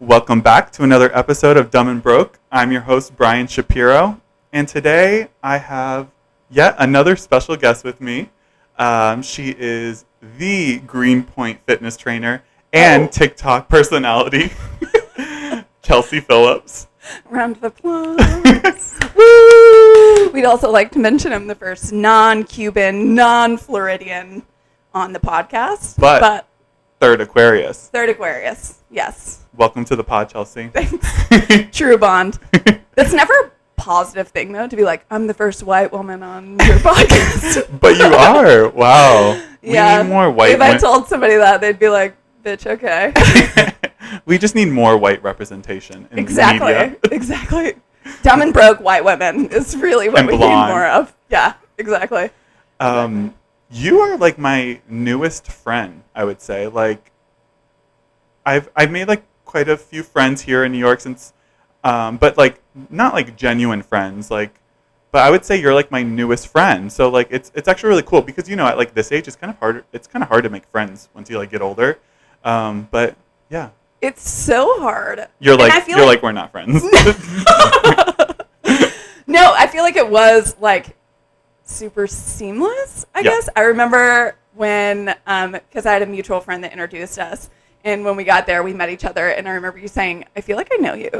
Welcome back to another episode of Dumb and Broke. I'm your host, Bryan Shapiro, and today I have yet another special guest with me. She is the Greenpoint fitness trainer and TikTok personality, Chelsea Phillips. Round of applause. Woo! We'd also like to mention I'm the first non-Cuban, non-Floridian on the podcast. But third Aquarius. Third Aquarius, yes. Welcome to the pod, Chelsea. Thanks. True bond. That's never a positive thing, though, to be like, I'm the first white woman on your podcast. But you are. Wow. Yeah. We need more white If I told somebody that, they'd be like, bitch, okay. We just need more white representation in media. Exactly. Dumb and broke white women is really what we need more of. Yeah, exactly. You are like my newest friend, I would say. Like, I've made like quite a few friends here in New York since, but like not like genuine friends. Like, but I would say you're like my newest friend. So like it's actually really cool because at like this age it's kind of hard. It's kind of hard to make friends once you like get older. But yeah. It's so hard. You're like we're not friends. No, I feel like it was like super seamless, I guess. I remember when, because I had a mutual friend that introduced us, and when we got there, we met each other, and I remember you saying, I feel like I know you.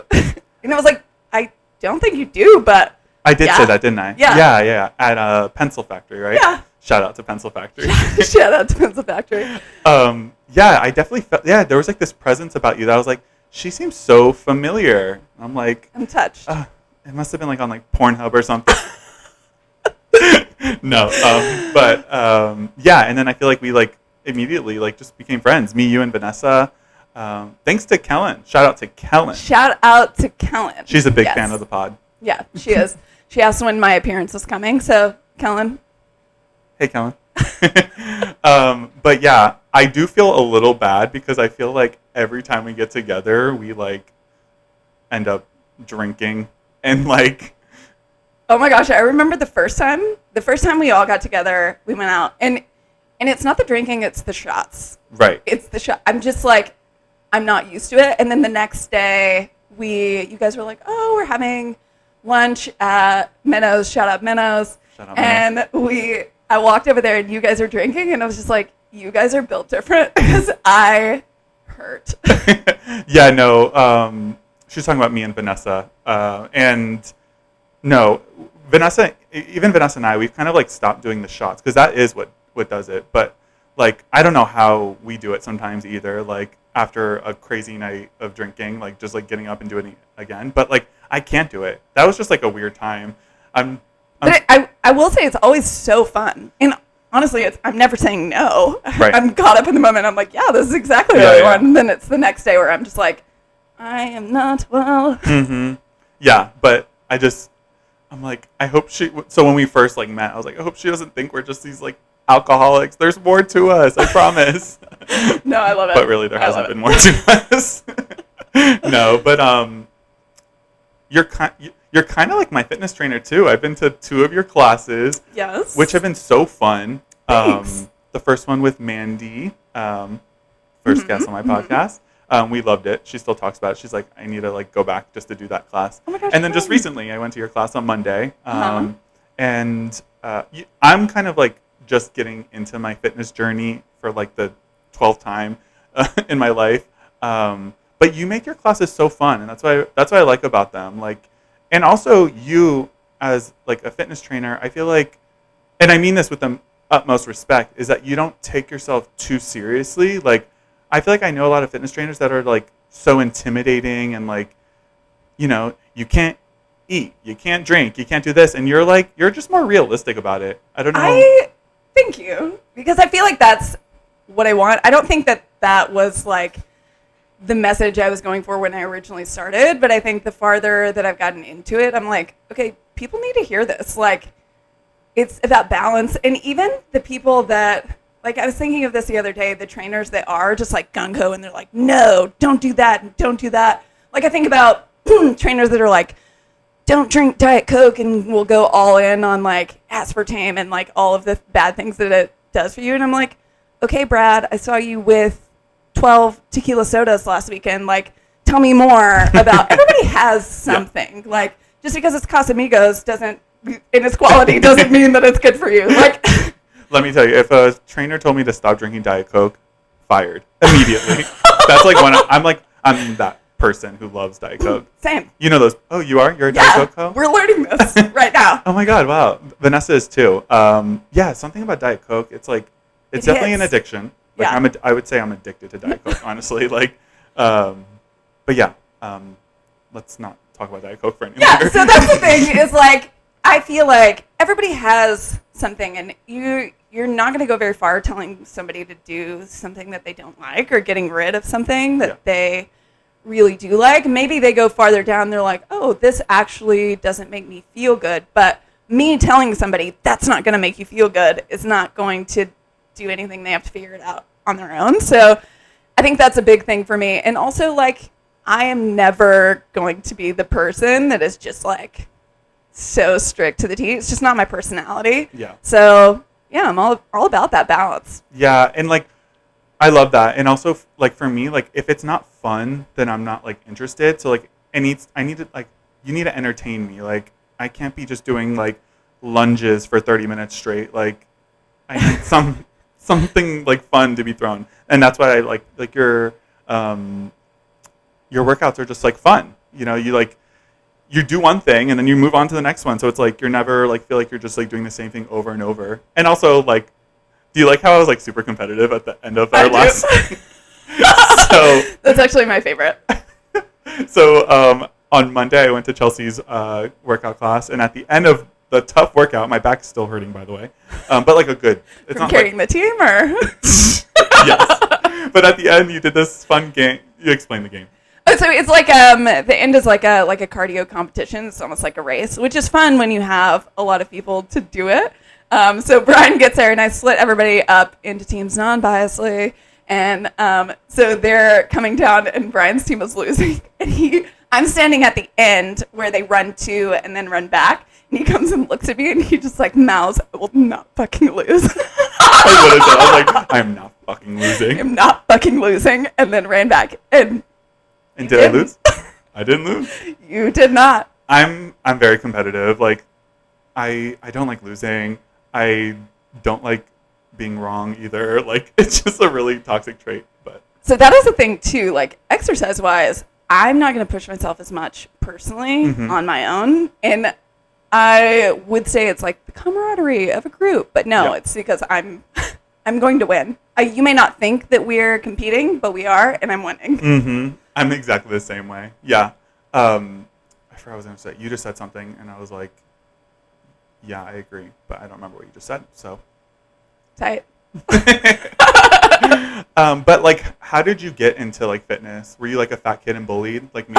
And I was like, I don't think you do, but I did say that, didn't I? Yeah. At a pencil factory, right? Yeah. Shout out to Pencil Factory. Shout out to Pencil Factory. Yeah, I definitely felt, there was like this presence about you that I was like, she seems so familiar. I'm like, I'm touched. It must have been like on like Pornhub or something. No, yeah, and then I feel like we like immediately like just became friends. Me, you, and Vanessa. Thanks to Kellen. Shout out to Kellen. She's a big fan of the pod. Yeah, she is. She asked when my appearance was coming, so Kellen. Hey, Kellen. But yeah, I do feel a little bad because I feel like every time we get together, we like end up drinking and like. Oh my gosh, I remember the first time we all got together, we went out and it's not the drinking, it's the shots. Right. It's the shot. I'm just like, I'm not used to it. And then the next day you guys were like, oh, we're having lunch at Minnows. Shout out Minnows. And I walked over there and you guys are drinking and I was just like, you guys are built different because I hurt. Yeah, no. She was talking about me and Vanessa. And no, Vanessa and I, we've kind of like stopped doing the shots because that is what does it. But like, I don't know how we do it sometimes either. Like after a crazy night of drinking, like just like getting up and doing it again. But like, I can't do it. That was just like a weird time. But I will say it's always so fun. And honestly, I'm never saying no. Right. I'm caught up in the moment. I'm like, yeah, this is exactly what I want. And then it's the next day where I'm just like, I am not well. Mm-hmm. Yeah, but I'm like, I hope so when we first like met, I was like, I hope she doesn't think we're just these like alcoholics. There's more to us, I promise. No, I love it. But really, there hasn't been more to us. No, but you're kind of like my fitness trainer too. I've been to 2 of your classes. Yes. Which have been so fun. Thanks. The first one with Mandy, first guest on my podcast. We loved it. She still talks about it. She's like, I need to like go back just to do that class. Oh my gosh. And then just recently, I went to your class on Monday. And I'm kind of like just getting into my fitness journey for like the 12th time in my life. But you make your classes so fun, and that's what I like about them. Like, and also you as like a fitness trainer, I feel like, and I mean this with the utmost respect, is that you don't take yourself too seriously. Like, I feel like I know a lot of fitness trainers that are like so intimidating and like, you can't eat, you can't drink, you can't do this, and you're just more realistic about it. I don't know. Thank you, because I feel like that's what I want. I don't think that was like the message I was going for when I originally started, but I think the farther that I've gotten into it, I'm like, okay, people need to hear this. Like, it's about balance. And even the people that, like, I was thinking of this the other day, the trainers that are just like gung-ho and they're like, no, don't do that, don't do that. Like, I think about trainers that are like, don't drink Diet Coke and will go all in on like aspartame and like all of the bad things that it does for you. And I'm like, okay, Brad, I saw you with 12 tequila sodas last weekend. Like, tell me more about. Everybody has something. Yeah. Like, just because it's Casamigos in its quality doesn't mean that it's good for you. Like, let me tell you, if a trainer told me to stop drinking Diet Coke, fired immediately. That's like when I'm that person who loves Diet Coke. Same. You know those? Oh, you are? You're a Diet Coke co? We're learning this right now. Oh my God! Wow, Vanessa is too. Yeah, something about Diet Coke. It's like it's definitely an addiction. Like I would say I'm addicted to Diet Coke. Honestly, like, but yeah. Let's not talk about Diet Coke for any longer. Yeah. So that's the thing is like I feel like everybody has something, and you're not going to go very far telling somebody to do something that they don't like or getting rid of something that they really do like. Maybe they go farther down. They're like, oh, this actually doesn't make me feel good. But me telling somebody that's not going to make you feel good is not going to do anything. They have to figure it out on their own. So I think that's a big thing for me. And also, like, I am never going to be the person that is just like so strict to the T. It's just not my personality. Yeah. So yeah, I'm all about that balance. Yeah, and like I love that. And also like for me, like if it's not fun, then I'm not like interested. So like I need to like you need to entertain me. Like I can't be just doing like lunges for 30 minutes straight. Like I need something like fun to be thrown. And that's why I like your workouts are just like fun. You know, you do one thing and then you move on to the next one. So it's like you're never like feel like you're just like doing the same thing over and over. And also like, do you like how I was like super competitive at the end of our last? So that's actually my favorite. So on Monday I went to Chelsea's workout class, and at the end of the tough workout, my back's still hurting by the way, but like a good. It's From not carrying the team, or yes. But at the end you did this fun game. You explained the game. Oh, so it's like the end is like a cardio competition. It's almost like a race, which is fun when you have a lot of people to do it. So Bryan gets there, and I split everybody up into teams non-biasly. And so they're coming down, and Bryan's team is losing. And I'm standing at the end where they run to and then run back. And he comes and looks at me, and he just like mouths, "I will not fucking lose." I was like, I'm not fucking losing. I'm not fucking losing. And then ran back. And did I lose? I didn't lose. You did not. I'm very competitive. Like I don't like losing. I don't like being wrong either. Like it's just a really toxic trait. But so that is the thing too. Like exercise wise, I'm not going to push myself as much personally on my own. And I would say it's like the camaraderie of a group, but no, it's because I'm going to win. You may not think that we're competing, but we are, and I'm winning. Mm-hmm. I'm exactly the same way. Yeah. I forgot what I was going to say. You just said something, and I was like, yeah, I agree, but I don't remember what you just said, so. Tight. But, like, how did you get into, like, fitness? Were you, like, a fat kid and bullied, like me?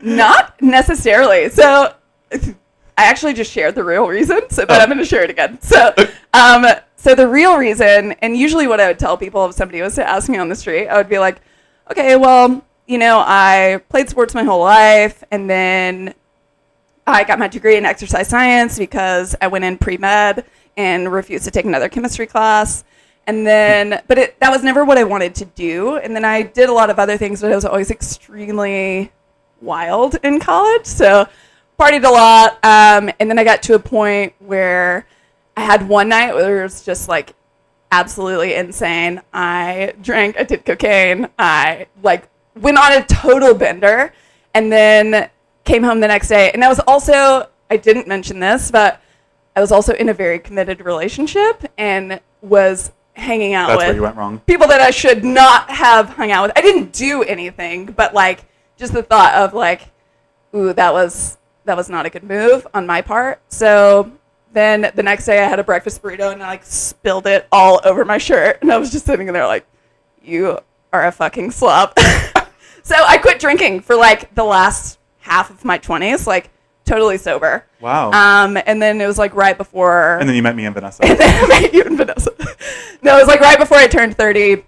Not necessarily. So, I actually just shared the real reason, but I'm going to share it again. So, so the real reason, and usually what I would tell people if somebody was to ask me on the street, I would be like, okay, well, you know, I played sports my whole life, and then I got my degree in exercise science because I went in pre-med and refused to take another chemistry class. And then, but that was never what I wanted to do. And then I did a lot of other things, but I was always extremely wild in college. So partied a lot. And then I got to a point where I had one night where it was just like absolutely insane. I drank, I did cocaine. I like went on a total bender and then came home the next day. And I was also, I didn't mention this, but I was also in a very committed relationship and was hanging out with where you went wrong. People that I should not have hung out with. I didn't do anything, but like just the thought of like, ooh, that was not a good move on my part. So then the next day I had a breakfast burrito and I like spilled it all over my shirt. And I was just sitting there like, you are a fucking slob. So I quit drinking for like the last half of my 20s, like totally sober. Wow. And then it was like right before. And then you met me and Vanessa. And then I met you and Vanessa. No, it was like right before I turned 30.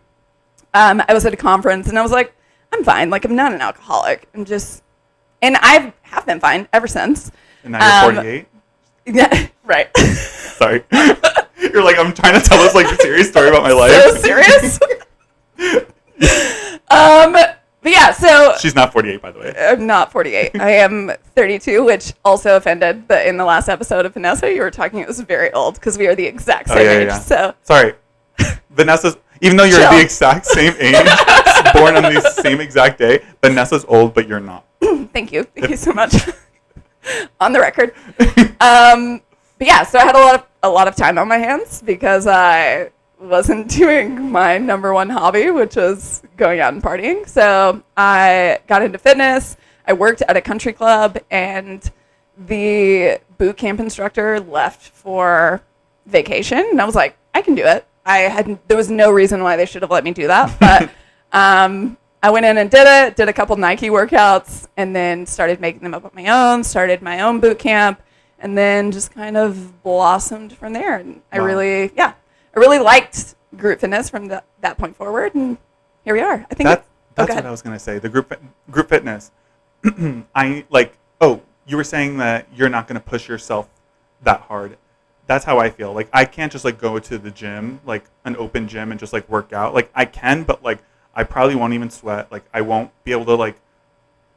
I was at a conference and I was like, I'm fine. Like I'm not an alcoholic. And I have been fine ever since. And now you're 48? Yeah, right. Sorry. You're like, I'm trying to tell this like a serious story about my life. So serious? But yeah, so She's not 48, by the way. I'm not 48. I am 32, which also offended that in the last episode of Vanessa, you were talking it was very old because we are the exact same age. Yeah. So sorry, Vanessa's. Even though you're Chill. the exact same age, born on the same exact day, Vanessa's old, but you're not. Thank you so much. On the record. But yeah, so I had a lot of time on my hands because I wasn't doing my number one hobby, which was going out and partying. So I got into fitness. I worked at a country club, and the boot camp instructor left for vacation, and I was like, I can do it. There was no reason why they should have let me do that, but I went in and did a couple Nike workouts, and then started making them up on my own, started my own boot camp, and then just kind of blossomed from there. And I really liked group fitness from that point forward, and here we are. I think that's what I was going to say. The group fitness. You were saying that you're not going to push yourself that hard. That's how I feel. Like, I can't just like go to the gym, like an open gym, and just like work out. Like, I can, but like I probably won't even sweat. Like, I won't be able to like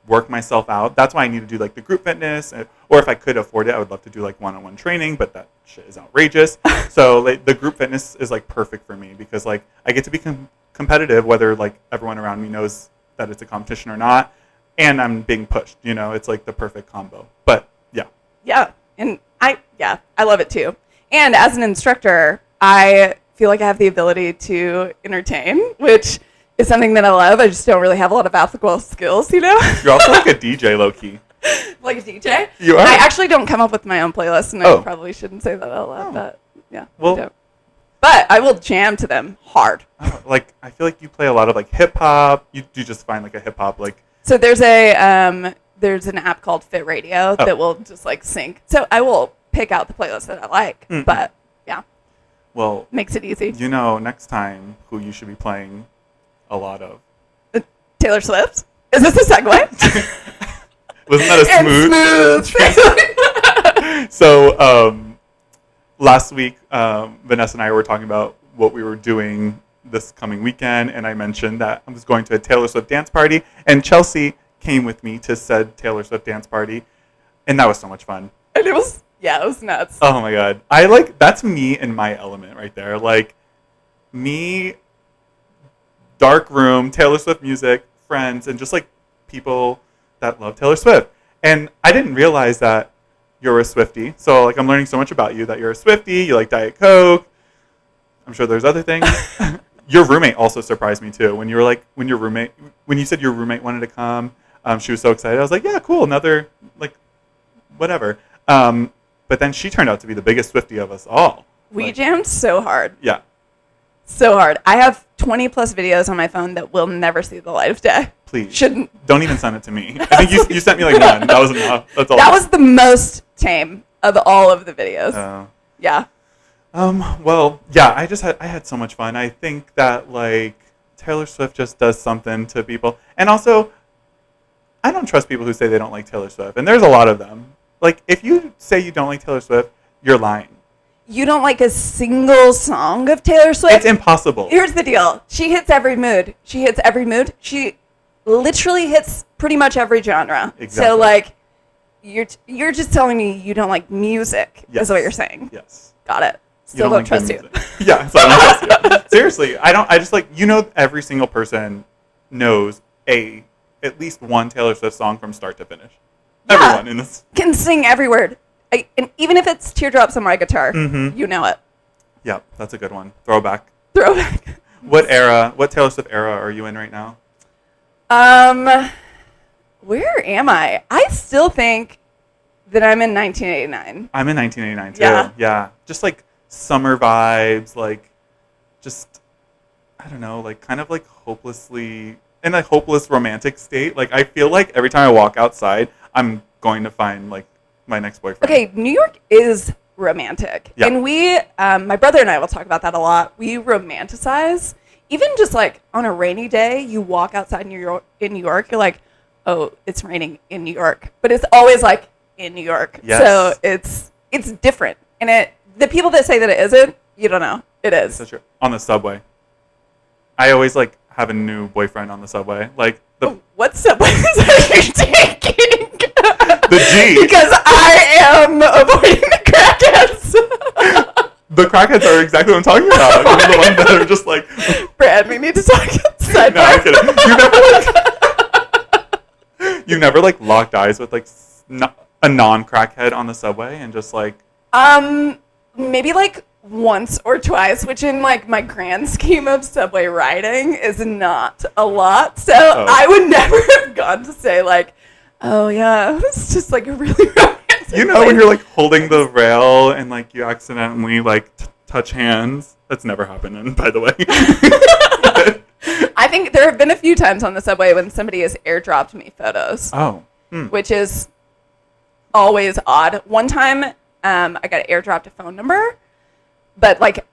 work myself out. That's why I need to do like the group fitness, or if I could afford it, I would love to do like one-on-one training, but that shit is outrageous. So like, the group fitness is like perfect for me because like I get to be competitive, whether like everyone around me knows that it's a competition or not, and I'm being pushed. You know, it's like the perfect combo. But yeah, and I love it too. And as an instructor, I feel like I have the ability to entertain, which is something that I love. I just don't really have a lot of applicable skills, you know? You're also like a DJ, low-key. Like a DJ? You are? I actually don't come up with my own playlists, and I probably shouldn't say that out loud, but yeah. Well, I don't. But I will jam to them hard. Like, I feel like you play a lot of like hip-hop. You just find like a hip-hop like... So there's an app called Fit Radio that will just like sync. So I will pick out the playlist that I like, but yeah. Well, makes it easy. You know, next time who you should be playing a lot of. Taylor Swift? Is this a segue? Wasn't that a smooth? So last week, Vanessa and I were talking about what we were doing this coming weekend, and I mentioned that I was going to a Taylor Swift dance party, and Chelsea came with me to said Taylor Swift dance party, and that was so much fun. And it was nuts. Oh my god. That's me in my element right there. Like, me, dark room, Taylor Swift music, friends, and just like people that love Taylor Swift. And I didn't realize that you're a Swiftie. So like, I'm learning so much about you, that you're a Swiftie, you like Diet Coke. I'm sure there's other things. Your roommate also surprised me too. When you said your roommate wanted to come, she was so excited. I was like, yeah, cool, another, like, whatever. But then she turned out to be the biggest Swiftie of us all. We jammed so hard. Yeah. So hard. I have 20 plus videos on my phone that will never see the light of day. Please. Shouldn't. Don't even send it to me. I think you sent me like one. That was enough. That's all. That was the most tame of all of the videos. Yeah. Well, yeah, I had so much fun. I think that like Taylor Swift just does something to people. And also, I don't trust people who say they don't like Taylor Swift. And there's a lot of them. Like, if you say you don't like Taylor Swift, you're lying. You don't like a single song of Taylor Swift? It's impossible. Here's the deal. She hits every mood. She literally hits pretty much every genre. Exactly. So, like, you're just telling me you don't like music, is what you're saying. Yes. Got it. Still don't trust you. Yeah, so I don't trust you. Seriously, I just like, every single person knows at least one Taylor Swift song from start to finish. Yeah, everyone in this can sing every word. And even if it's teardrops on my guitar, you know it. Yeah, that's a good one. Throwback. What Taylor Swift era are you in right now? Where am I? I still think that I'm in 1989. I'm in 1989 too. Yeah. Just like summer vibes, like just, I don't know, like kind of like hopelessly, in a hopeless romantic state. Like, I feel like every time I walk outside, I'm going to find like my next boyfriend. Okay, New York is romantic. Yeah. And we, my brother and I will talk about that a lot. We romanticize. Even just like on a rainy day, you walk outside in New York, you're like, oh, it's raining in New York. But it's always like in New York. Yes. So it's different. And the people that say that it isn't, you don't know. It is. That's true. On the subway. I always like have a new boyfriend on the subway. Like what subways are you taking? The G. Because I am avoiding the crackheads. The crackheads are exactly what I'm talking about. They're the ones that are just like, Brad, we need to talk outside. no, I'm kidding. You never like locked eyes with like a non-crackhead on the subway and just like. Maybe like once or twice, which in like my grand scheme of subway riding is not a lot. So I would never have gone to say like, oh yeah, it's just like a really romantic You know, when you're like holding the rail and like you accidentally like touch hands. That's never happened, by the way. I think there have been a few times on the subway when somebody has airdropped me photos. Oh. Which is always odd. One time, I got airdropped a phone number, but like,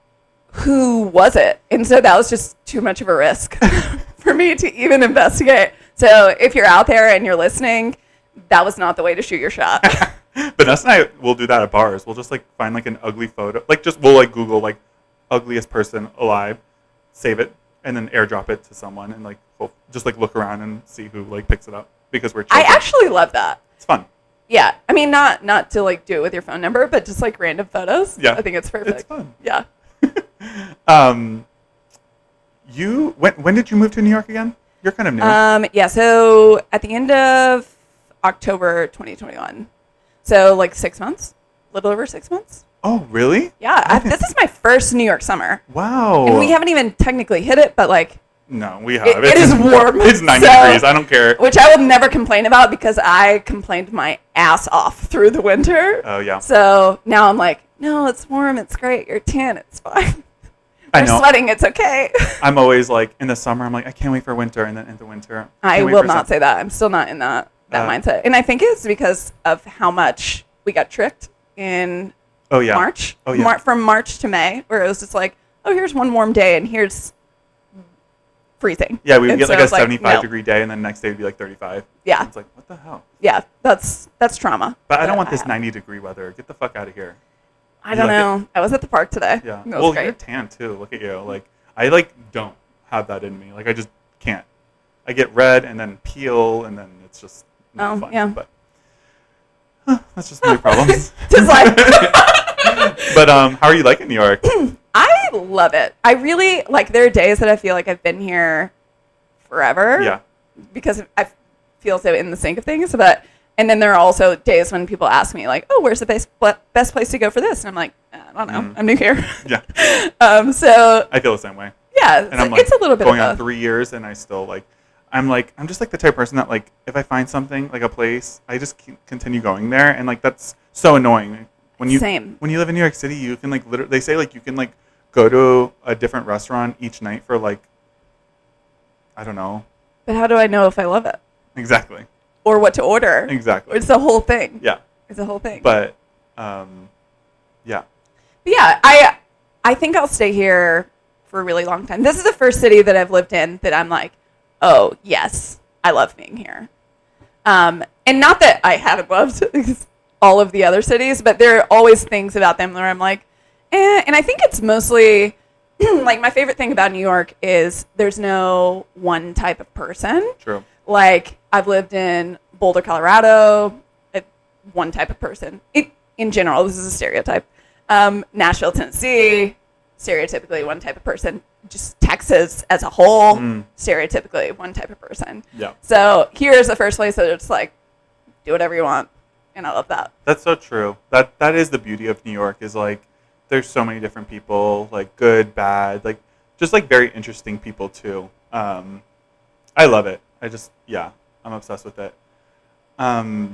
who was it? And so that was just too much of a risk for me to even investigate. So if you're out there and you're listening, that was not the way to shoot your shot. Vanessa and I will do that at bars. We'll just like find like an ugly photo, like just we'll like Google like ugliest person alive, save it, and then airdrop it to someone, and like we'll just like look around and see who like picks it up because we're children. I actually love that. It's fun. Yeah, I mean not to like do it with your phone number, but just like random photos. Yeah, I think it's perfect. It's fun. Yeah. When did you move to New York again? You're kind of new. Yeah, so at the end of October 2021. So like 6 months, a little over 6 months. Oh, really? Yeah, this is my first New York summer. Wow. And we haven't even technically hit it, but like. No, we have. It is warm. It's 90 degrees. I don't care. Which I will never complain about because I complained my ass off through the winter. Oh, yeah. So now I'm like, no, it's warm. It's great. You're tan. It's fine. You're sweating. It's okay. I'm always like, in the summer, I'm like, I can't wait for winter. And then in the winter. I will not say that. I'm still not in that mindset. And I think it's because of how much we got tricked in March. Oh, yeah. From March to May, where it was just like, oh, here's one warm day and here's freezing. Yeah, we would get like a 75-degree day and then the next day would be like 35. Yeah. It's like, what the hell? Yeah, that's trauma. But I don't want this 90-degree weather. Get the fuck out of here. I don't know. I was at the park today. Yeah. Well, you're tan too. Look at you. Like, I like don't have that in me. Like, I just can't. I get red and then peel and then it's just not fun. Yeah. But that's just my problems. Just like. But how are you liking New York? I love it. I really like. There are days that I feel like I've been here forever. Yeah. Because I feel so in the sync of things, and then there are also days when people ask me like, "Oh, where's the best place to go for this?" And I'm like, I don't know. I'm new here. Yeah. So I feel the same way. Yeah. And I'm like, it's a little bit going on 3 years, and I still like. I'm just like the type of person that like if I find something like a place, I just continue going there, and like that's so annoying. When you live in New York City, you can like literally they say like you can like go to a different restaurant each night for like I don't know. But how do I know if I love it? Exactly. Or what to order? Exactly. It's the whole thing. Yeah. It's a whole thing. But yeah. But yeah, I think I'll stay here for a really long time. This is the first city that I've lived in that I'm like, oh yes, I love being here. And not that I haven't loved all of the other cities, but there are always things about them where I'm like, and I think it's mostly like my favorite thing about New York is there's no one type of person. True. Like I've lived in Boulder, Colorado, one type of person. In general, this is a stereotype. Nashville, Tennessee, stereotypically one type of person. Just Texas as a whole, stereotypically one type of person. Yeah. So here's the first place that it's like, do whatever you want. And I love that. That's so true. That is the beauty of New York is like there's so many different people, like good, bad, like just like very interesting people too. I love it. I'm obsessed with it. I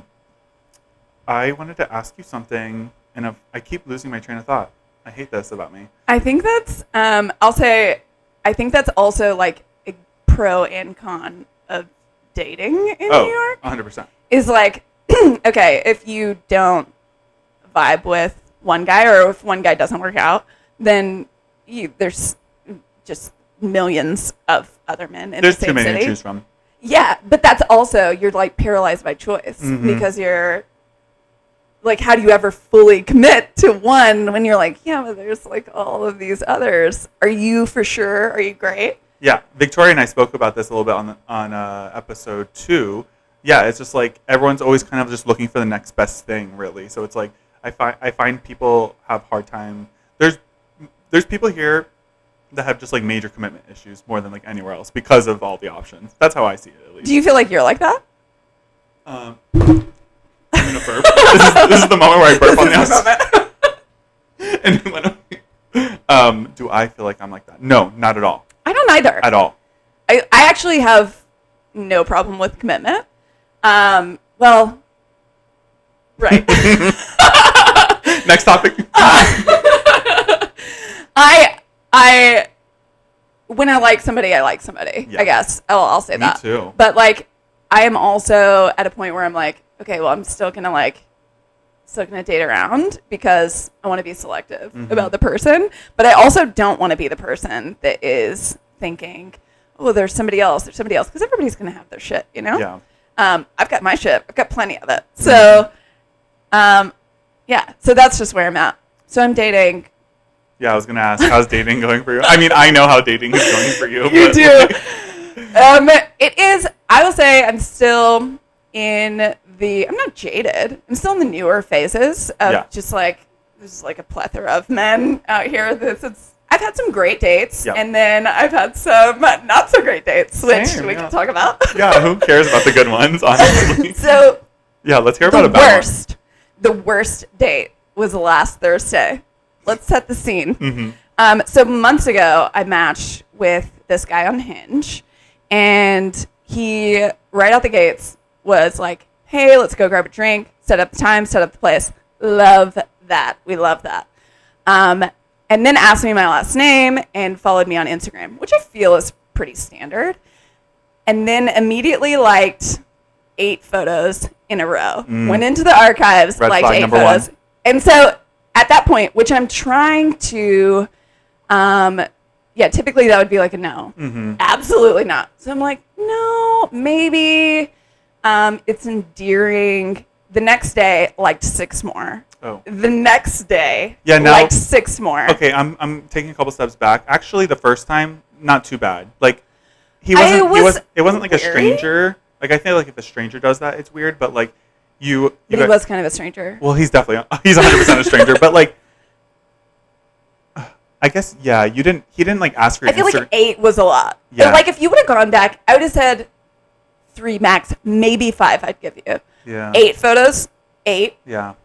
wanted to ask you something, and I keep losing my train of thought. I hate this about me. I think that's I think that's also like a pro and con of dating in New York. 100%. Is like okay, if you don't vibe with one guy or if one guy doesn't work out, then there's just millions of other men in the same city. There's too many to choose from. Yeah, but that's also, you're like paralyzed by choice because you're like, how do you ever fully commit to one when you're like, yeah, but there's like all of these others. Are you for sure? Are you great? Yeah, Victoria and I spoke about this a little bit on episode 2. Yeah, it's just like everyone's always kind of just looking for the next best thing, really. So it's like I find people have hard time. There's people here that have just like major commitment issues more than like anywhere else because of all the options. That's how I see it, at least. Do you feel like you're like that? I'm gonna burp. This is the moment where I burp on the house. And do I feel like I'm like that? No, not at all. I don't either. At all. I actually have no problem with commitment. Well, right. Next topic. I when I like somebody, I like somebody. Yeah. I guess I'll say that. Me too. But like, I am also at a point where I'm like, okay, well, I'm still gonna date around because I want to be selective about the person. But I also don't want to be the person that is thinking, oh, there's somebody else, because everybody's gonna have their shit, you know? Yeah. I've got my shit. I've got plenty of it. So, yeah. So that's just where I'm at. So I'm dating. Yeah, I was gonna ask, how's dating going for you? I mean, I know how dating is going for you. You do. It is. I will say I'm still in the. I'm not jaded. I'm still in the newer phases of just like there's like a plethora of men out here. I've had some great dates, and then I've had some not so great dates, which we can talk about. Yeah, who cares about the good ones, honestly? So yeah, let's hear about a bad one. The worst date was last Thursday. Let's set the scene. So months ago, I matched with this guy on Hinge, and he, right out the gates, was like, hey, let's go grab a drink, set up the time, set up the place. Love that. We love that. And then asked me my last name and followed me on Instagram, which I feel is pretty standard. And then immediately liked 8 photos in a row. Went into the archives, liked 8 photos. 1. And so at that point, which I'm trying to, typically that would be like a no. Absolutely not. So I'm like, no, maybe it's endearing. The next day, liked 6 more. Oh. The next day, liked 6 more. Okay, I'm taking a couple steps back. Actually, the first time, not too bad. Like, it wasn't like a stranger. Like, I feel like if a stranger does that, it's weird. But like, he was kind of a stranger. Well, he's 100% a stranger. But like, I guess he didn't like ask for. I feel like 8 was a lot. Yeah. But, like, if you would have gone back, I would have said 3 max, maybe 5. I'd give you. Yeah. 8 photos, 8. Yeah.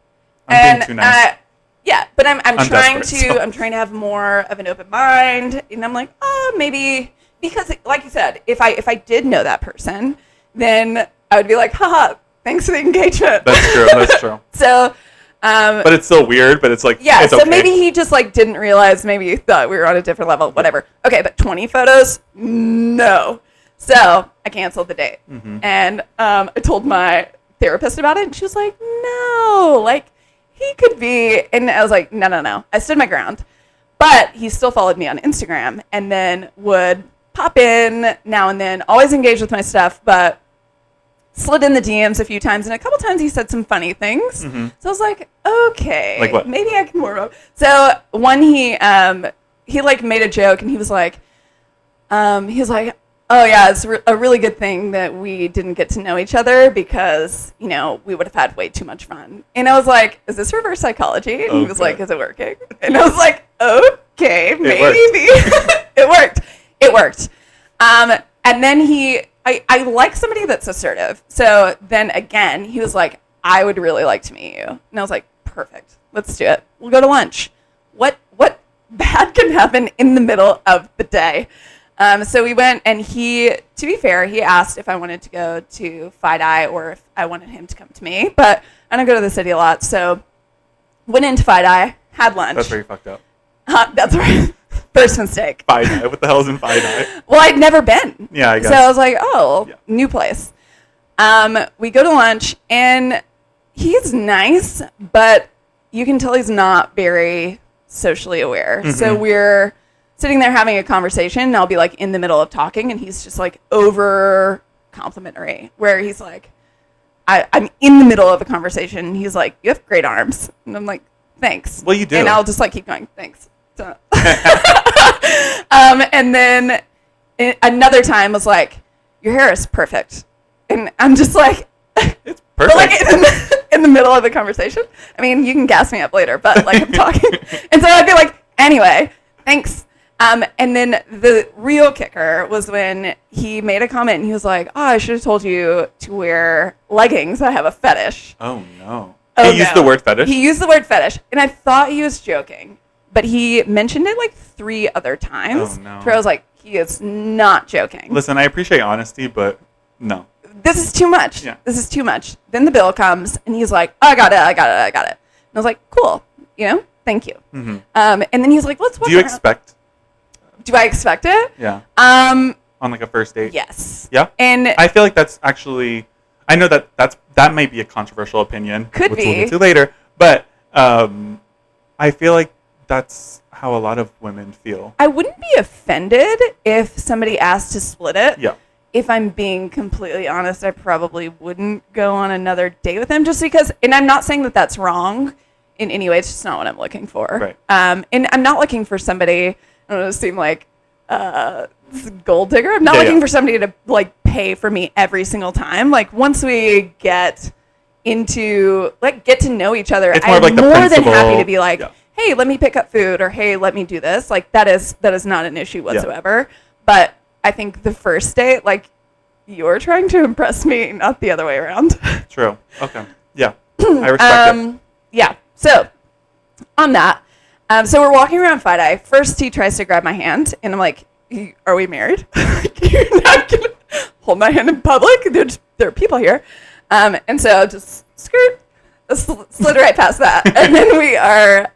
I'm being too nice. Yeah, but I'm trying to have more of an open mind, and I'm like, oh, maybe because, like you said, if I did know that person, then I would be like, haha, thanks for the engagement. That's true. So, but it's still weird. But it's like, yeah. It's so okay. Maybe he just like didn't realize. Maybe he thought we were on a different level. Whatever. Okay, but 20 photos, no. So I canceled the date, and I told my therapist about it, and she was like, no, like. He could be, and I was like, no. I stood my ground. But he still followed me on Instagram and then would pop in now and then, always engage with my stuff, but slid in the DMs a few times. And a couple times he said some funny things. So I was like, okay, like what? Maybe I can warm up. So one, he like made a joke, and he was like, oh, yeah, it's a really good thing that we didn't get to know each other because, you know, we would have had way too much fun. And I was like, is this reverse psychology? And he was like, is it working? And I was like, okay, maybe. It worked. And then I like somebody that's assertive. So then again, he was like, I would really like to meet you. And I was like, perfect. Let's do it. We'll go to lunch. What bad can happen in the middle of the day? So we went, and to be fair, he asked if I wanted to go to Fi-Dye or if I wanted him to come to me. But I don't go to the city a lot, so went into Fi-Dye, had lunch. That's where you fucked up. That's right. First mistake. Fi-Dye. What the hell is in Fi-Dye? Well, I'd never been. Yeah, I guess. So I was like, new place. We go to lunch, and he's nice, but you can tell he's not very socially aware. So we're sitting there having a conversation, and I'll be like in the middle of talking, and he's just like over complimentary, where he's like, I'm in the middle of a conversation, and he's like, you have great arms. And I'm like, thanks. Well, you do. And I'll just like keep going, thanks. So and then another time was like, your hair is perfect. And I'm just like, it's perfect. But like in the middle of the conversation, I mean, you can gas me up later, but like I'm talking. And so I'd be like, anyway, thanks. And then the real kicker was when he made a comment and he was like, oh, I should have told you to wear leggings. I have a fetish. Oh, no. Oh, he used the word fetish? He used the word fetish. And I thought he was joking. But he mentioned it like 3 other times. Oh, no. Where I was like, he is not joking. Listen, I appreciate honesty, but no. This is too much. Yeah. This is too much. Then the bill comes and he's like, oh, I got it. And I was like, cool. Thank you. Mm-hmm. And then he's like, let's walk Do you around. Do I expect it? Yeah. On like a first date? Yes. Yeah? And I feel like that's actually, I know that might be a controversial opinion. Could which be. we'll get to later. But I feel like that's how a lot of women feel. I wouldn't be offended if somebody asked to split it. Yeah. If I'm being completely honest, I probably wouldn't go on another date with him just because, and I'm not saying that that's wrong in any way. It's just not what I'm looking for. Right. And I'm not looking for somebody, I don't want to seem like gold digger. I'm not looking for somebody to like pay for me every single time. Like once we get into, like get to know each other, It's more I'm like the more than principle. happy to be like, Yeah. hey, let me pick up food, or hey, let me do this. Like that is not an issue whatsoever. But I think the first date, like you're trying to impress me, not the other way around. True. Okay. Yeah. I respect it. Yeah. So on that, so we're walking around Fight Eye. First, he tries to grab my hand, and I'm like, "Are we married? You're not gonna hold my hand in public? There are people here." And so just slid right past that, and then we are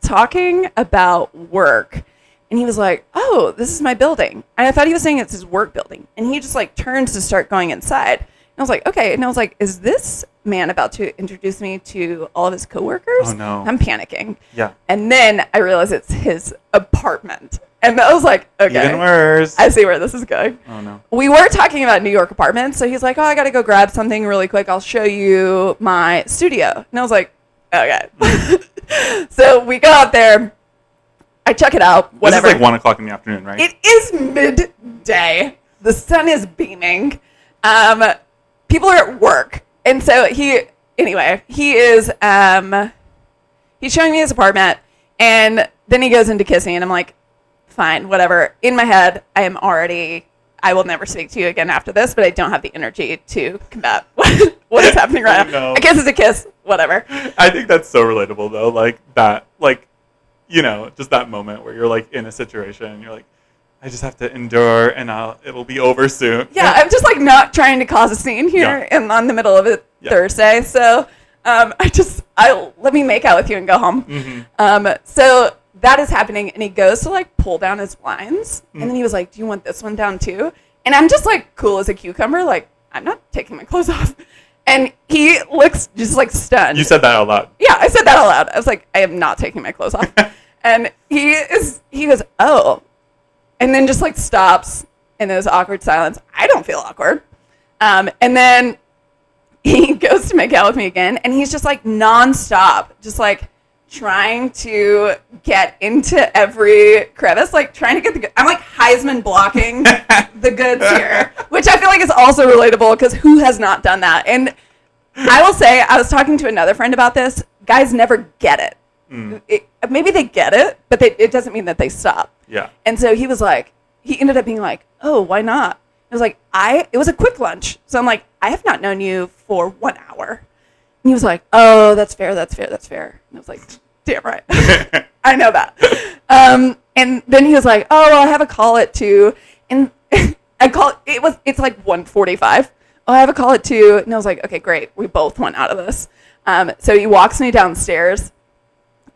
talking about work. And he was like, oh, this is my building. And I thought he was saying it's his work building. And he just like turns to start going inside. And I was like, okay. And I was like, is this man about to introduce me to all of his coworkers? Oh, no. I'm panicking. Yeah. And then I realized it's his apartment. And I was like, okay. Even worse. I see where this is going. Oh, no. We were talking about New York apartments. So he's like, oh, I got to go grab something really quick. I'll show you my studio. And I was like, okay. So we go out there. I check it out, whatever. This is like 1 o'clock in the afternoon, right? It is midday. The sun is beaming. People are at work. And so he is, he's showing me his apartment, and then he goes into kissing, and I'm like, fine, whatever. In my head, I will never speak to you again after this, but I don't have the energy to combat what is happening right now. No. A kiss is a kiss, whatever. I think that's so relatable, though. Like that, just that moment where you're like in a situation and you're like, I just have to endure and it'll be over soon. Yeah, I'm just like not trying to cause a scene here and on the middle of it Thursday. So let me make out with you and go home. Mm-hmm. So that is happening, and he goes to like pull down his blinds, and then he was like, do you want this one down too? And I'm just like cool as a cucumber, like I'm not taking my clothes off. And he looks just like stunned. You said that out loud. Yeah, I said that out loud. I was like, I am not taking my clothes off. And he goes, oh. And then just like stops in this awkward silence. I don't feel awkward. And then he goes to make out with me again. And he's just like nonstop, just like trying to get into every crevice, like trying to get the good. I'm like Heisman blocking the goods here, which I feel like is also relatable because who has not done that? And I will say, I was talking to another friend about this. Guys never get it. Maybe they get it, but it doesn't mean that they stop. Yeah. And so he ended up being like, oh, why not? It was like, it was a quick lunch. So I'm like, I have not known you for 1 hour. And he was like, oh, that's fair. And I was like, damn right. I know that. And then he was like, oh, well, I have a call at 2. And it's like 1:45. Oh, I have a call at 2. And I was like, okay, great. We both went out of this. So he walks me downstairs.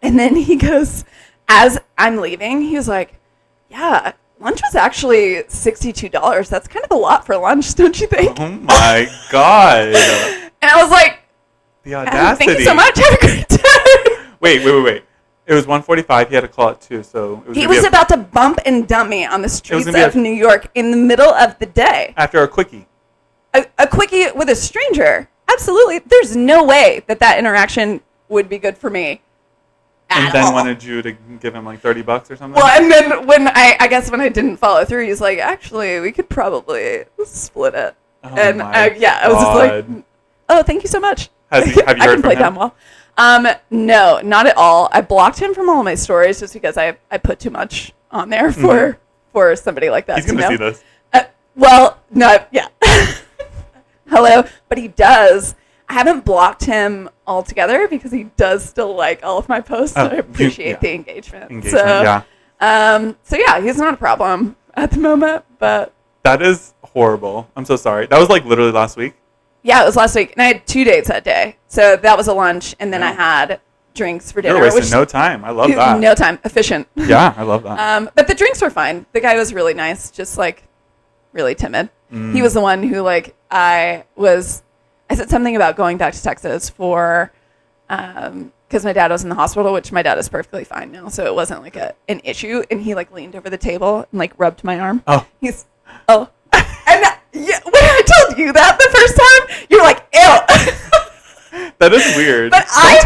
And then he goes, as I'm leaving, he was like, yeah, lunch was actually $62. That's kind of a lot for lunch, don't you think? Oh, my God. And I was like, the audacity. thank you so much. Have a great day. Wait. It was 1:45. He had a call at 2, so... He was about to bump and dump me on the streets of New York in the middle of the day. After a quickie. A quickie with a stranger. Absolutely. There's no way that interaction would be good for me And then wanted you to give him like $30 or something. Well, and then when I guess when I didn't follow through, he's like, actually, we could probably split it. Oh and my I was just like, oh, thank you so much. Have you heard I can from play him? dumb well. No, not at all. I blocked him from all of my stories just because I put too much on there for somebody like that. He's gonna see this. Well, no, yeah. Hello, but he does. I haven't blocked him altogether because he does still like all of my posts. And I appreciate the engagement. So yeah, he's not a problem at the moment. But that is horrible. I'm so sorry. That was like literally last week. Yeah, it was last week, and I had 2 dates that day. So that was a lunch, and then I had drinks for dinner. You're wasting no time. I love that. No time, efficient. Yeah, I love that. But the drinks were fine. The guy was really nice, just like really timid. He was the one who like I said something about going back to Texas for, because my dad was in the hospital, which my dad is perfectly fine now, so it wasn't like an issue. And he like leaned over the table and like rubbed my arm. Oh, and when I told you that the first time, you're like, ew. That is weird. But I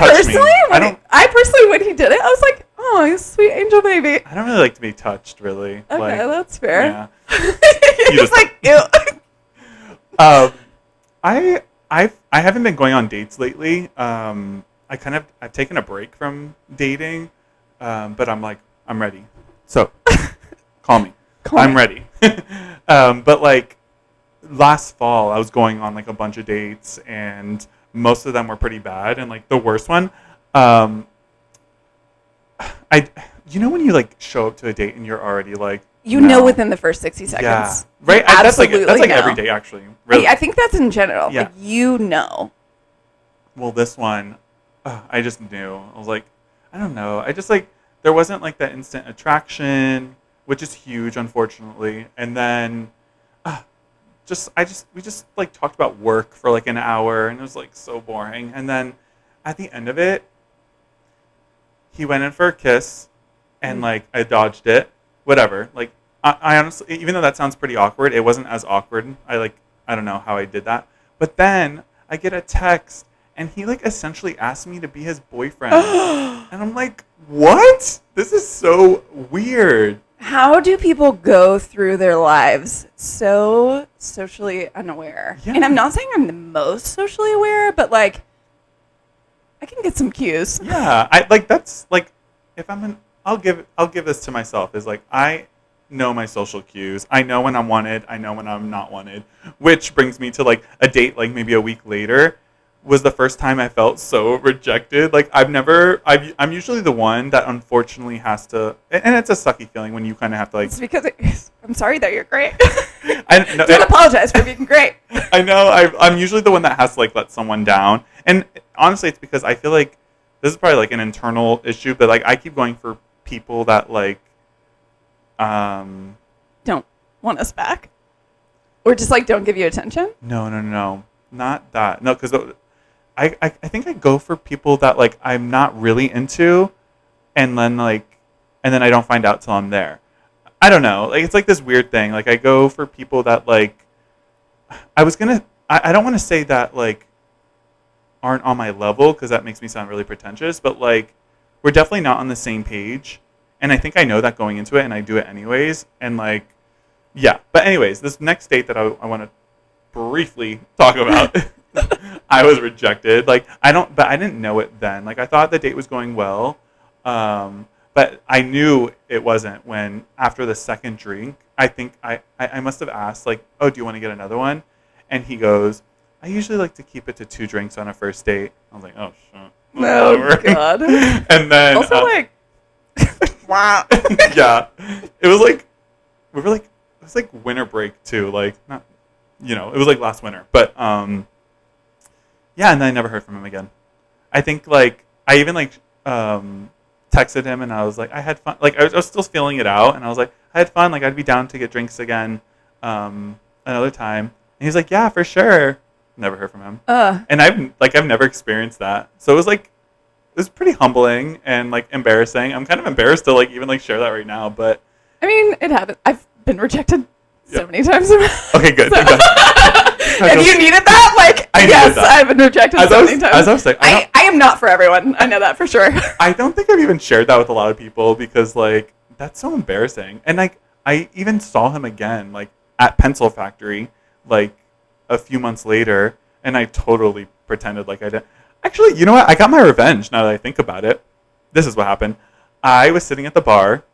personally, when he did it, I was like, oh, you sweet angel baby. I don't really like to be touched, really. Okay, like, that's fair. Yeah. You're just like, ew. I haven't been going on dates lately. I've taken a break from dating, but I'm like, I'm ready. So call me. I'm ready. But like last fall, I was going on like a bunch of dates, and most of them were pretty bad. And like the worst one, when you like show up to a date and you're already like, you know, within the first 60 seconds. Yeah. Right. That's like every day, actually. Really. I think that's in general. Yeah. Like, you know. Well, this one, I just knew. I was like, I don't know. I just like, there wasn't like that instant attraction, which is huge, unfortunately. And then we just like talked about work for like an hour, and it was like so boring. And then at the end of it, he went in for a kiss, and like I dodged it. Whatever. Like I honestly, even though that sounds pretty awkward, it wasn't as awkward. I don't know how I did that. But then I get a text, and he like essentially asked me to be his boyfriend. And I'm like, what? This is so weird. How do people go through their lives so socially unaware? Yeah. And I'm not saying I'm the most socially aware, but like I can get some cues. Yeah, I like that's like if I'll give this to myself, is like I know my social cues. I know when I'm wanted, I know when I'm not wanted, which brings me to like a date like maybe a week later was the first time I felt so rejected. Like I'm usually the one that unfortunately has to, and it's a sucky feeling when you kind of have to like. It's because I'm sorry that you're great. Don't apologize for being great. I know I'm usually the one that has to like let someone down, and honestly, it's because I feel like this is probably like an internal issue, but like I keep going for people that like, don't want us back, or just like don't give you attention. No, not that. No, because I think I go for people that like I'm not really into, and then I don't find out till I'm there. I don't know. Like it's like this weird thing. Like I go for people that like I don't want to say that like aren't on my level, because that makes me sound really pretentious, but like we're definitely not on the same page, and I think I know that going into it, and I do it anyways, and like yeah. But anyways, this next date that I want to briefly talk about. I was rejected. Like but I didn't know it then. Like I thought the date was going well, but I knew it wasn't when after the second drink, I think I must have asked like, oh, do you want to get another one? And he goes, I usually like to keep it to 2 drinks on a first date. I was like, oh shit. Oh God. And then also like, wow. Yeah, it was like it was like winter break too. Like not, it was like last winter, but yeah, and then I never heard from him again. I think like I even like texted him, and I was like, I had fun. Like I was still feeling it out, and I was like, I had fun. Like I'd be down to get drinks again another time. And he's like, yeah, for sure. Never heard from him. And I've never experienced that. So it was pretty humbling and like embarrassing. I'm kind of embarrassed to like even like share that right now, but I mean, it happened. I've been rejected so many times. Okay, good. If you needed that, like, yes, I've been rejected so many times. As I was saying, I am not for everyone. I know that for sure. I don't think I've even shared that with a lot of people because, like, that's so embarrassing. And, like, I even saw him again, like, at Pencil Factory, like, a few months later, and I totally pretended like I didn't. Actually, you know what? I got my revenge now that I think about it. This is what happened. I was sitting at the bar.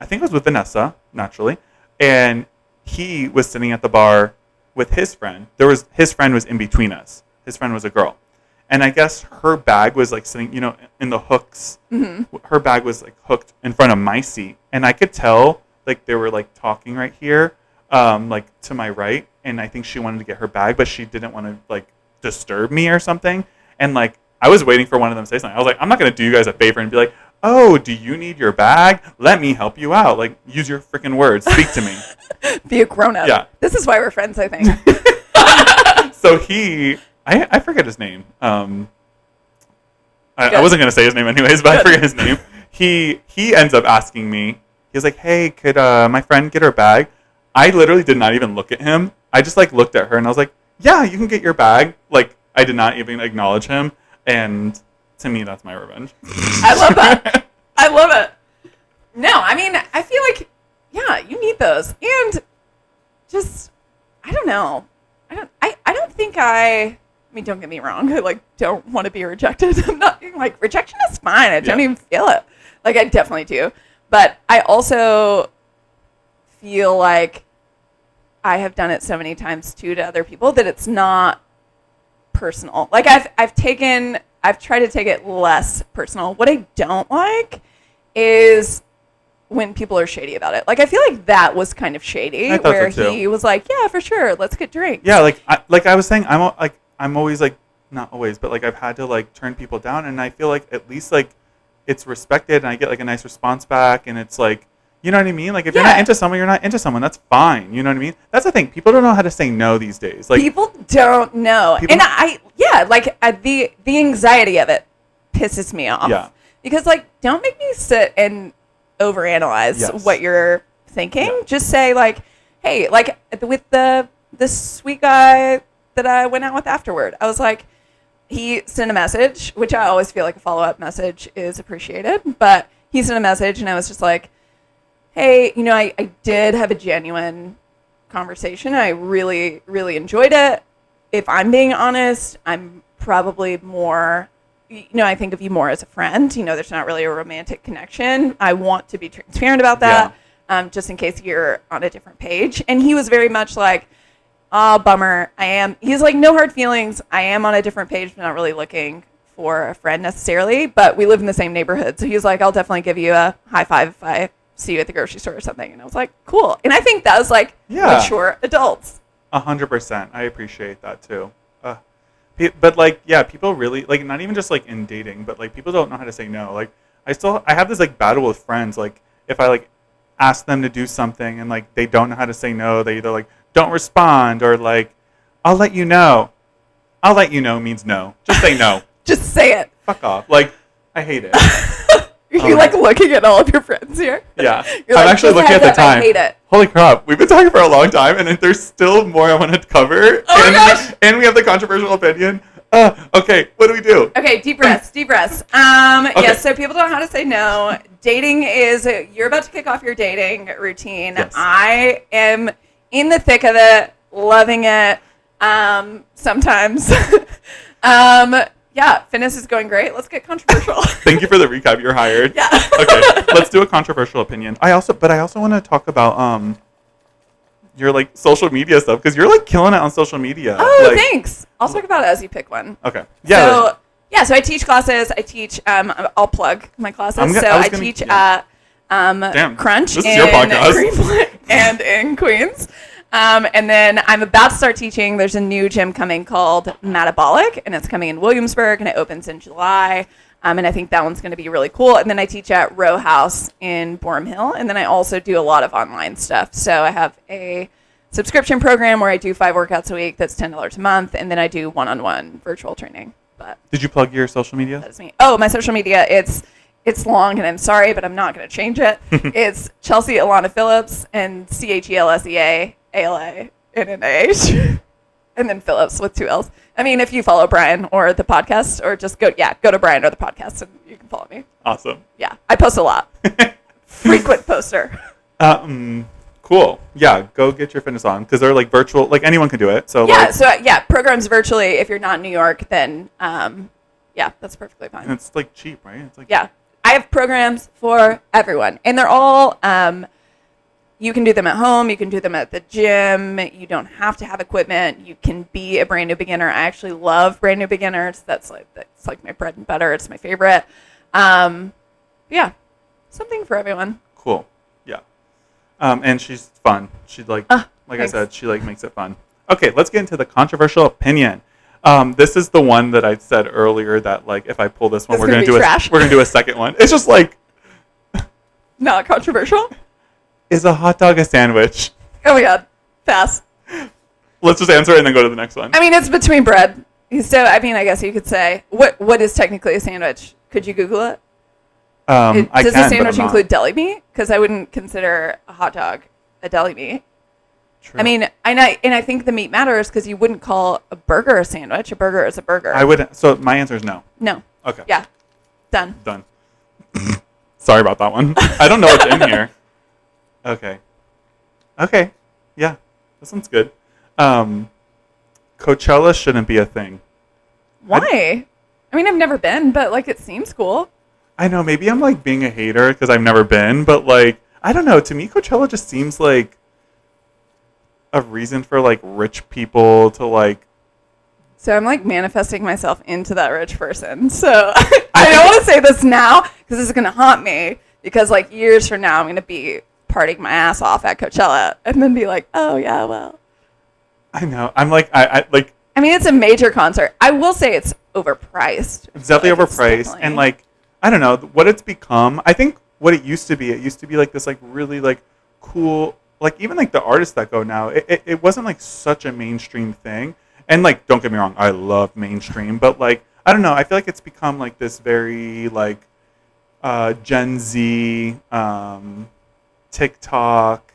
I think it was with Vanessa, naturally. And he was sitting at the bar with his friend. His friend was in between us. His friend was a girl. And I guess her bag was like sitting, you know, in the hooks. Mm-hmm. Her bag was like hooked in front of my seat. And I could tell like they were like talking right here, like to my right. And I think she wanted to get her bag, but she didn't want to like disturb me or something. And like I was waiting for one of them to say something. I was like, I'm not going to do you guys a favor and be like, oh, do you need your bag? Let me help you out. Like, use your freaking words. Speak to me. Be a grown-up. Yeah. This is why we're friends, I think. So I forget his name. I wasn't going to say his name anyways, but I forget his name. He ends up asking me, he was like, hey, could my friend get her bag? I literally did not even look at him. I just like looked at her and I was like, yeah, you can get your bag. Like, I did not even acknowledge him. And to me, that's my revenge. I love that. I love it. No, I mean, I feel like, yeah, you need those. And just, I don't know. I don't think I mean, don't get me wrong. I, like, don't want to be rejected. I'm not, like, rejection is fine. I don't even feel it. Like, I definitely do. But I also feel like I have done it so many times, too, to other people that it's not personal. Like, I've tried to take it less personal. What I don't like is when people are shady about it. Like, I feel like that was kind of shady, where he was like, yeah, for sure, let's get drinks. Yeah, like I was saying, I'm always like, not always, but like I've had to like turn people down, and I feel like at least like it's respected, and I get like a nice response back, and it's like, you know what I mean? Like, if you're not into someone, you're not into someone. That's fine. You know what I mean? That's the thing. People don't know how to say no these days. Like, people don't know. And the anxiety of it pisses me off. Yeah. Because, like, don't make me sit and overanalyze what you're thinking. Yeah. Just say, like, hey, like, with this sweet guy that I went out with afterward, I was like, he sent a message, which I always feel like a follow-up message is appreciated. But he sent a message, and I was just like, hey, you know, I did have a genuine conversation. I really, really enjoyed it. If I'm being honest, I'm probably more, you know, I think of you more as a friend. You know, there's not really a romantic connection. I want to be transparent about that, just in case you're on a different page. And he was very much like, oh, bummer. He's like, no hard feelings. I am on a different page, but not really looking for a friend necessarily. But we live in the same neighborhood. So he's like, I'll definitely give you a high five if I see you at the grocery store or something. And I was like, cool. And I think that was like mature adults. 100%. I appreciate that too. But like, yeah, people really like, not even just like in dating, but like people don't know how to say no. Like I have this like battle with friends. Like if I like ask them to do something and like they don't know how to say no, they either like don't respond or like, I'll let you know. I'll let you know means no. Just say no. Just say it. Fuck off. Like, I hate it. You're like looking at all of your friends here. Yeah. I'm like, actually looking at the time. I hate it. Holy crap. We've been talking for a long time, and there's still more I want to cover. Oh my gosh. And we have the controversial opinion. Okay. What do we do? Okay. Deep breaths. Deep breaths. Okay. Yes. So people don't know how to say no. Dating is, you're about to kick off your dating routine. Yes. I am in the thick of it, loving it. Sometimes. Yeah, fitness is going great. Let's get controversial. Thank you for the recap. You're hired. Yeah. Okay, let's do a controversial opinion. I also want to talk about your like social media stuff because you're like killing it on social media. Oh, like, thanks. I'll talk about it as you pick one. Okay. Yeah. So I teach classes. I teach. I'll plug my classes. I teach at Crunch this is your podcast. Greenpoint and in Queens. And then I'm about to start teaching. There's a new gym coming called Metabolic, and it's coming in Williamsburg, and it opens in July. And I think that one's going to be really cool. And then I teach at Row House in Borum Hill, and then I also do a lot of online stuff. So I have a subscription program where I do 5 workouts a week. That's $10 a month, and then I do one-on-one virtual training. But did you plug your social media? That's me. Oh, my social media. It's long, and I'm sorry, but I'm not going to change it. It's Chelsea Alana Phillips and CHELSEA. ALA NNAH. And then Phillips with 2 L's. I mean, if you follow Bryan or the podcast, or just go to Bryan or the podcast and you can follow me. Awesome. Yeah, I post a lot. Frequent poster. Cool. Yeah, go get your fitness on because they're like virtual. Like anyone can do it. So programs virtually. If you're not in New York, then that's perfectly fine. And it's like cheap, right? It's like I have programs for everyone, and they're all. You can do them at home. You can do them at the gym. You don't have to have equipment. You can be a brand new beginner. I actually love brand new beginners. That's like my bread and butter. It's my favorite. Something for everyone. Cool. Yeah. And she's fun. She I thanks. said, she like makes it fun. Okay, let's get into the controversial opinion. This is the one that I said earlier that like if I pull this one, we're gonna do a second one. It's just like not controversial. Is a hot dog a sandwich? Oh my god, pass. Let's just answer it and then go to the next one. I mean, it's between bread. So I mean, I guess you could say what is technically a sandwich? Could you Google it? Does a sandwich include deli meat? Because I wouldn't consider a hot dog a deli meat. True. I mean, I think the meat matters because you wouldn't call a burger a sandwich. A burger is a burger. I would. So my answer is no. No. Okay. Yeah. Done. Sorry about that one. I don't know what's in here. Okay. Yeah. This one's good. Coachella shouldn't be a thing. Why? I mean, I've never been, but like it seems cool. I know, maybe I'm like being a hater because I've never been, but like, I don't know. To me, Coachella just seems like a reason for like rich people to like. So I'm like manifesting myself into that rich person. So I don't want to say this now because this is going to haunt me because like years from now, I'm going to be partying my ass off at Coachella and then be like, oh yeah, well. I know. I'm like, I mean, it's a major concert. I will say it's overpriced. It's definitely overpriced. And like, I don't know what it's become. I think what it used to be like this like really like cool, like even like the artists that go now, it wasn't like such a mainstream thing. And like, don't get me wrong, I love mainstream, but like, I don't know, I feel like it's become like this very like Gen Z, TikTok,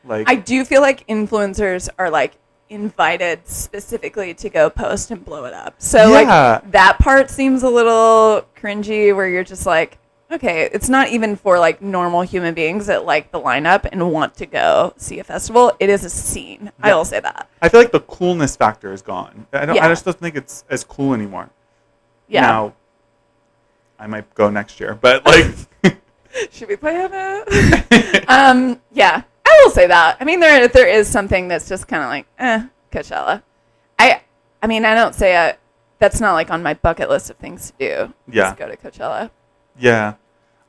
like. I do feel like influencers are like invited specifically to go post and blow it up. So like that part seems a little cringy where you're just like, okay, it's not even for like normal human beings that like the lineup and want to go see a festival. It is a scene. Yeah. I will say that. I feel like the coolness factor is gone. I just don't think it's as cool anymore. Yeah. Now, I might go next year, but like. Should we plan it? Yeah. I will say that. I mean, there is something that's just kind of like, Coachella. I mean, I don't say that's not like on my bucket list of things to do. Yeah. Just go to Coachella. Yeah.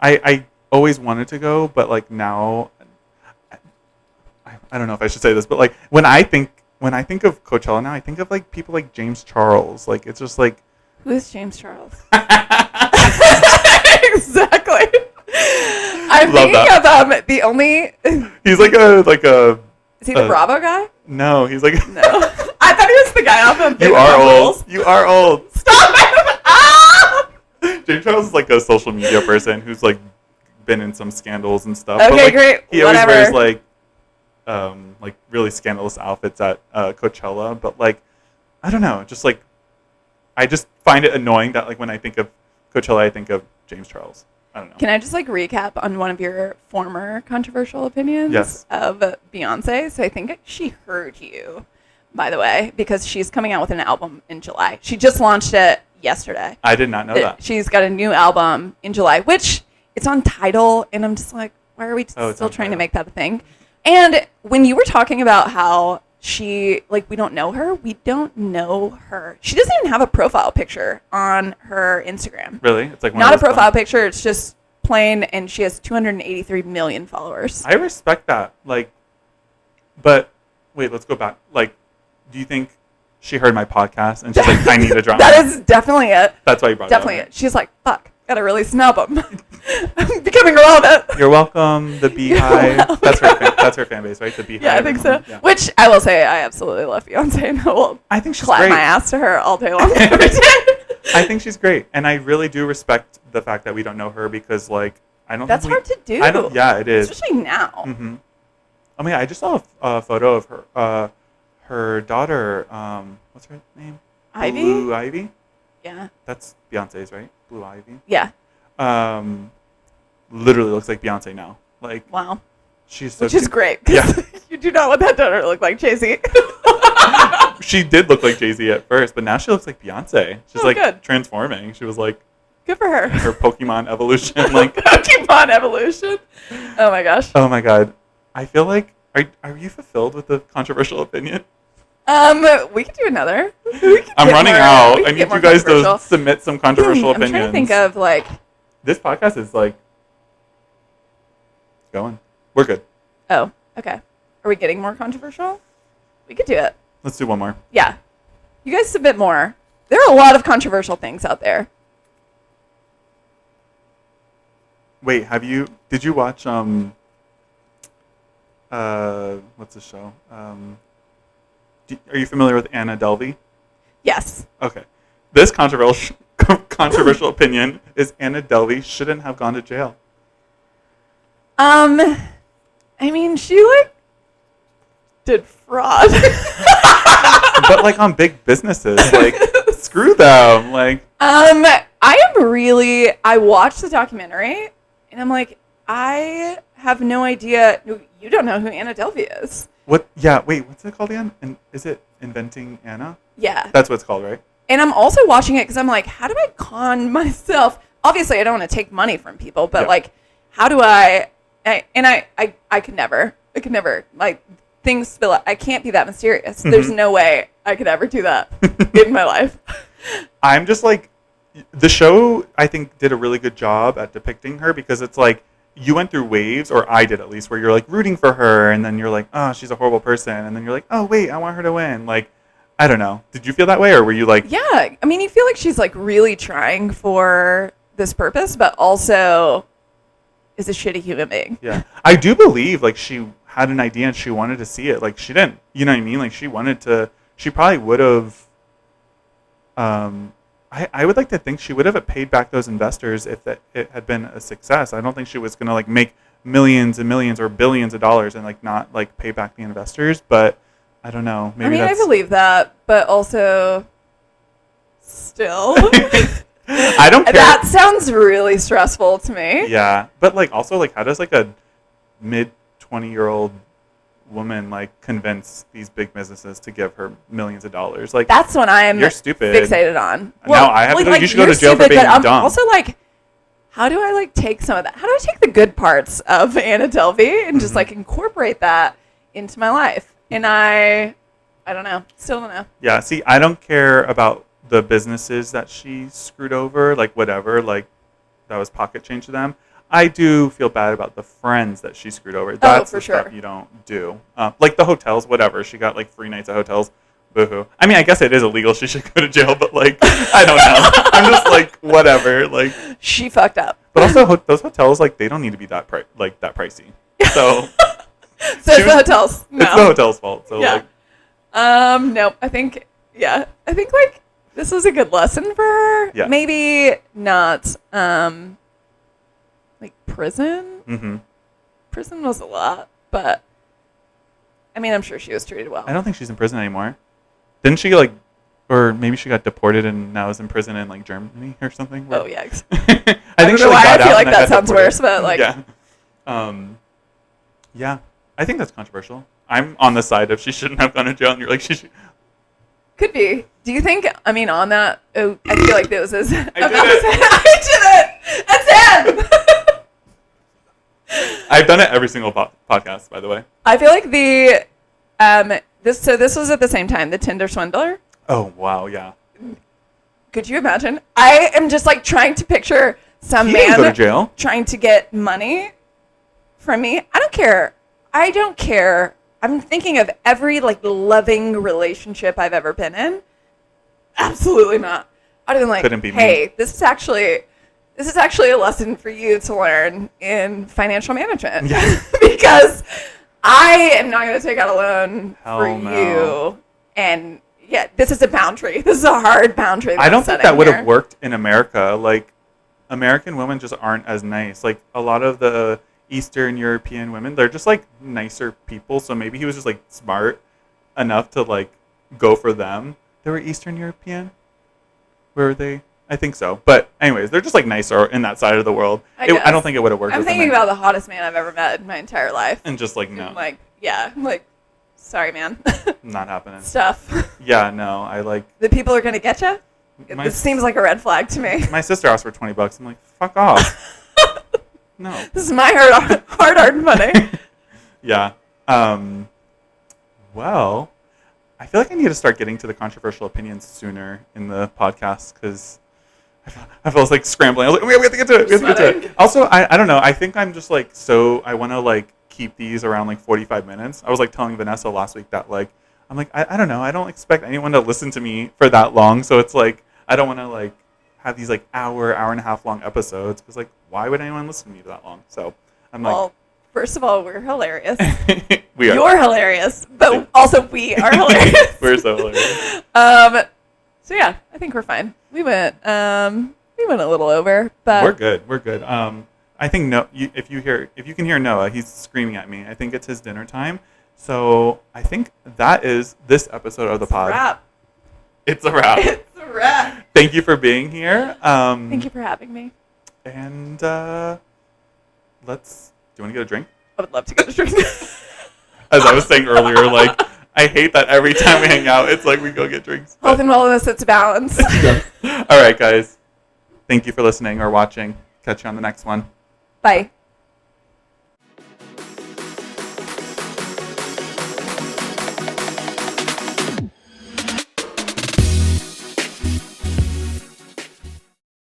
I always wanted to go, but like now, I don't know if I should say this, but like when I think of Coachella now, I think of like people like James Charles. Like it's just like. Who is James Charles? Exactly. I'm thinking of the only. He's like a. Is he the Bravo guy? No, he's like. No, I thought he was the guy off of. You are old. You are old. Stop it! Ah! James Charles is like a social media person who's like been in some scandals and stuff. Okay, but, like, great. He always wears like really scandalous outfits at Coachella, but like I don't know, just like I just find it annoying that like when I think of Coachella, I think of James Charles. I don't know. Can I just like recap on one of your former controversial opinions of Beyonce? So I think she heard you, by the way, because she's coming out with an album in July. She just launched it yesterday. I did not know that. She's got a new album in July, which it's on Tidal, and I'm just like, why are we still trying to make that a thing? And when you were talking about how she, like, we don't know her, we don't know her. She doesn't even have a profile picture on her Instagram. Really? It's like not a profile picture. It's just plain, and she has 283 million followers. I respect that. Like, but wait, let's go back. Like, do you think she heard my podcast and she's like, I need a drama? That is definitely it. That's why you brought definitely it up. It. She's like, fuck, gotta really snub him. I'm becoming irrelevant. You're welcome, the Beehive. That's her fan base, right? The Beehive. Yeah, I think so. Yeah. Which I will say, I absolutely love Beyonce, and I think she's clap great. My ass to her all day long. Every day. I think she's great, and I really do respect the fact that we don't know her because, like, I don't. That's hard to do. Yeah, it is, especially now. Mm-hmm. I mean, I just saw a photo of her daughter, what's her name? Ivy? Blue Ivy? Yeah. That's Beyonce's, right? Blue Ivy? Yeah. Literally looks like Beyonce now. Like, Wow. she's so Which is cute. great. Yeah. You do not want that daughter to look like Chasey. She did look like Jay-Z at first, but now she looks like Beyonce. She's like good. transforming. She was like Good for her. her Pokemon evolution. Like Pokemon evolution. Oh my gosh. oh my god. I feel like are you fulfilled with the controversial opinion? We could do another. I'm running out. I need get more you guys to controversial. submit some controversial opinions. I'm trying to think of like. This podcast is like going. We're good. Oh, okay. Are we getting more controversial? We could do it. Let's do one more. Yeah. You guys submit more. There are a lot of controversial things out there. Wait, did you watch what's the show? Are you familiar with Anna Delvey? Yes. Okay. This controversial opinion is Anna Delvey shouldn't have gone to jail. I mean, she like did fraud. But like on big businesses, like screw them. Like I watched the documentary and I'm like, I have no idea. You don't know who Anna Delvey is. what? Yeah. Wait. What's it called again? And is it Inventing Anna? Yeah. That's what it's called, right? And I'm also watching it because I'm like, how do I con myself? Obviously, I don't want to take money from people, but like, how do I could never. I could never. Like, things spill out. I can't be that mysterious. Mm-hmm. There's no way I could ever do that in my life. I'm just like, the show, I think, did a really good job at depicting her because it's like, you went through waves, or I did at least, where you're like rooting for her, and then you're like, oh, she's a horrible person, and then you're like, oh, wait, I want her to win. Like, I don't know. Did you feel that way, or were you like... Yeah. I mean, you feel like she's like really trying for this purpose, but also is a shitty human being. Yeah. I do believe like she had an idea and she wanted to see it. Like she didn't, you know what I mean? Like she wanted to, she probably would have, I would like to think she would have paid back those investors if it had been a success. I don't think she was going to like make millions and millions or billions of dollars and like not like pay back the investors. But I don't know. Maybe I believe that, but also still. I don't care. That sounds really stressful to me. Yeah. But like also like how does like a mid 20-year-old woman like convince these big businesses to give her millions of dollars? Like that's what I'm you're stupid. Fixated on. Well, now I have like, you should go to jail for being but dumb. I'm also like, how do I like take some of that? How do I take the good parts of Anna Delvey and just like incorporate that into my life? And I don't know. Still don't know. Yeah, see, I don't care about the businesses that she screwed over, like whatever, like that was pocket change to them. I do feel bad about the friends that she screwed over. That's the stuff you don't do. Like the hotels, whatever. She got like free nights at hotels. Boo-hoo. I mean, I guess it is illegal. She should go to jail, but like, I don't know. I'm just like, whatever. Like, she fucked up. But also, those hotels, like, they don't need to be that pricey. So, so it's the hotels. No. It's the hotel's fault. So yeah. like, nope. I think like this was a good lesson for her. Yeah. Maybe not. Like prison. Mm-hmm. Prison was a lot, but I mean, I'm sure she was treated well. I don't think she's in prison anymore. Didn't she like, or maybe she got deported and now is in prison in like Germany or something? Oh yikes! I think don't she know like, why got I feel out like and that got sounds deported. worse, but like yeah, yeah. I think that's controversial. I'm on the side of she shouldn't have gone to jail, and you're like she should. Could be. Do you think? I mean, on that, I feel like there was this. I did it. I did it. That's 10. I've done it every single podcast, by the way. I feel like the this was at the same time, the Tinder swindler. Oh wow, yeah. Could you imagine? I am just like trying to picture some He man didn't go to jail. Trying to get money from me. I don't care. I'm thinking of every like loving relationship I've ever been in. Absolutely not. I'd have been like, Couldn't be hey, me. this is actually a lesson for you to learn in financial management. Yeah. Because I am not going to take out a loan for no. you. And yeah, this is a boundary. This is a hard boundary. I don't think that would have worked in America. Like, American women just aren't as nice. Like, a lot of the Eastern European women, they're just like nicer people. So maybe he was just like smart enough to like go for them. They were Eastern European. Were they? I think so. But anyways, they're just like nicer in that side of the world. I don't think it would have worked. I'm thinking about the hottest man I've ever met in my entire life. And just like no. And like yeah, I'm like sorry, man. Not happening. Stuff. Yeah, no. I like. The people are gonna get you. This seems like a red flag to me. My sister asked for $20. I'm like, fuck off. No. This is my hard-earned money. Yeah. Well, I feel like I need to start getting to the controversial opinions sooner in the podcast because I felt like scrambling. I was like, we have to get to it. We have to get to it. Also, I don't know. I think I'm just like I want to like keep these around like 45 minutes. I was like telling Vanessa last week that like I'm like I don't know. I don't expect anyone to listen to me for that long. So it's like I don't want to like have these like hour and a half long episodes because like why would anyone listen to me for that long? So I'm like. Well, first of all, we're hilarious. We are. You're hilarious, but also we are hilarious. We're so hilarious. So yeah, I think we're fine. We went a little over, but we're good. I think if you can hear Noah, he's screaming at me. I think it's his dinner time. So I think that is this episode of the pod. It's a wrap. It's a wrap. Thank you for being here. Thank you for having me. And do you want to get a drink? I would love to get a drink. As I was saying earlier, like I hate that every time we hang out, it's like we go get drinks. Health and wellness, it's a balance. All right, guys. Thank you for listening or watching. Catch you on the next one. Bye.